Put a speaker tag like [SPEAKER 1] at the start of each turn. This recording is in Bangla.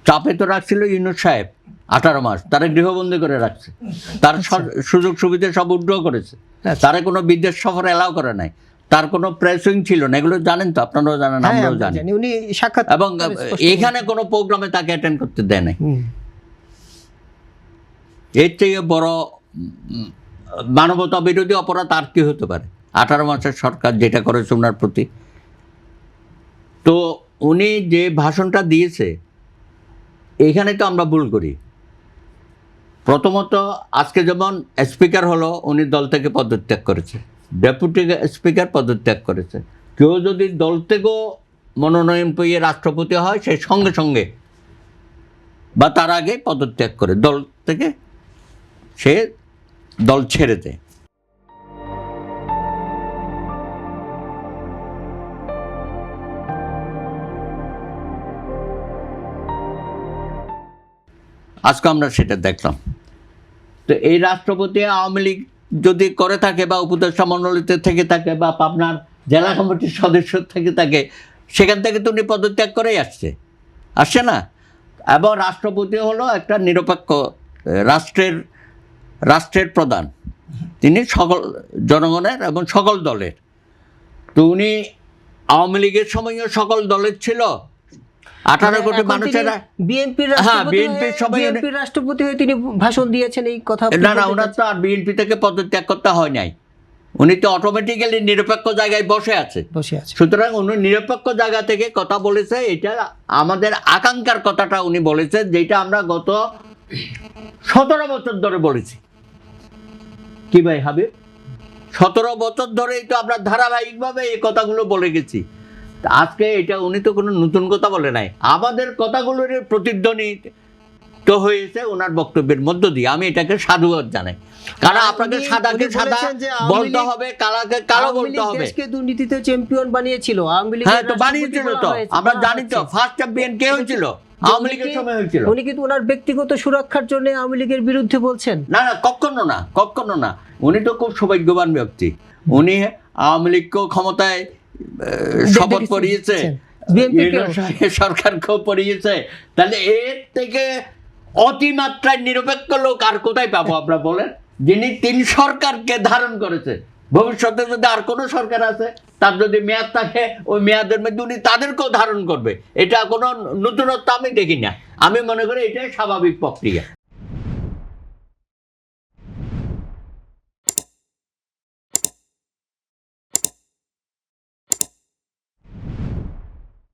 [SPEAKER 1] চাপে তো রাখছিল ইউনূস সাহেব 18 মাস, তারা গৃহবন্দী করে রাখছে, তার সুযোগ সুবিধা সব উইথড্র করেছে, তারা কোনো বিদেশ সফর এলাও করে নাই, তার কোনো প্রেসিং ছিল না, এগুলো জানেন তো, আপনারাও জানেন, আমরাও জানি।
[SPEAKER 2] উনি সাক্ষাৎ
[SPEAKER 1] এবং এখানে কোনো প্রোগ্রামে তাকে অ্যাটেন্ড করতে দেয় নাই। এর থেকে বড় মানবতা বিরোধী অপরাধ আর কি হতে পারে? 18 মাসের সরকার যেটা করেছে ওনার প্রতি। তো উনি যে ভাষণটা দিয়েছে, এখানে তো আমরা ভুল করি। প্রথমত আজকে যেমন স্পিকার হলো, উনি দল থেকে পদত্যাগ করেছে, ডেপুটি স্পিকার পদত্যাগ করেছে। কেউ যদি দল থেকেও মনোনয়ন পেয়ে রাষ্ট্রপতি হয়, সে সঙ্গে সঙ্গে বা তার আগে পদত্যাগ করে দল থেকে সে দল ছেড়ে দেয়। আজকে আমরা সেটা দেখলাম। তো এই রাষ্ট্রপতি আওয়ামী লীগ যদি করে থাকে বা উপদেষ্টা মণ্ডলীতে থেকে থাকে বা আপনার জেলা কমিটির সদস্য থেকে থাকে, সেখান থেকে তো উনি পদত্যাগ করেই আসছে না। এবং রাষ্ট্রপতি হলো একটা নিরপেক্ষ রাষ্ট্রের প্রধান, তিনি সকল জনগণের এবং সকল দলের। তো উনি আওয়ামী লীগের সময়ও সকল দলের ছিল, 18 কোটি মানুষের।
[SPEAKER 2] বিএনপির রাষ্ট্রপতি হয়ে তিনি ভাষণ দিয়েছেন, এই কথা
[SPEAKER 1] না, ওনার তো আর বিএনপি থেকে পদত্যাগ করতে হয় নাই, উনি তো অটোমেটিক্যালি নিরপেক্ষ জায়গায় বসে আছে। সুতরাং উনি নিরপেক্ষ জায়গা থেকে কথা বলেছে, এটা আমাদের আকাঙ্ক্ষার কথাটা উনি বলেছেন, যেটা আমরা গত 17 বছর ধরে বলেছি। কি ভাই হাবিব, 17 বছর ধরেই তো আমরা ধারাবাহিকভাবে এই কথাগুলো বলে গেছি। আজকে এটা উনি তো কোনো নতুন কথা বলে নাই, আমাদের কথাগুলোর প্রতিধ্বনি তো হয়েছে ওনার বক্তব্যের মধ্য দিয়ে। আমি এটাকে সাধুবাদ জানাই, কারণ আপনাকে সাদাকে সাদা বলতে হবে, কালাকে কালো বলতে হবে।
[SPEAKER 2] দেশকে দুর্নীতিতে চ্যাম্পিয়ন বানিয়েছিল আওয়ামী লীগ।
[SPEAKER 1] হ্যাঁ, তো বানিয়েছিল, তো আমরা জানি তো ফার্স্ট চ্যাম্পিয়ন কে হয়েছিল, আওয়ামী লীগের সময় হয়েছিল।
[SPEAKER 2] উনি কিন্তু ওনার ব্যক্তিগত সুরক্ষার জন্য আওয়ামী লীগের বিরুদ্ধে বলছেন।
[SPEAKER 1] না, কখনো না। উনি তো খুব সৌভাগ্যবান ব্যক্তি, উনি আওয়ামী লীগকেও ক্ষমতায় শপথ পড়িয়েছে, সরকারকেও পড়িয়েছে। তাহলে এর থেকে অতিমাত্রায় নিরপেক্ষ লোক আর কোথায় পাবো আমরা বলেন, যিনি 3 সরকারকে ধারণ করেছে। ভবিষ্যতে যদি আর কোনো সরকার আছে, তার যদি মেয়াদ থাকে, ওই মেয়াদের মধ্যে উনি তাদেরকেও ধারণ করবে। এটা কোনো নতুনত্ব আমি দেখি না, আমি মনে করি এটাই স্বাভাবিক প্রক্রিয়া।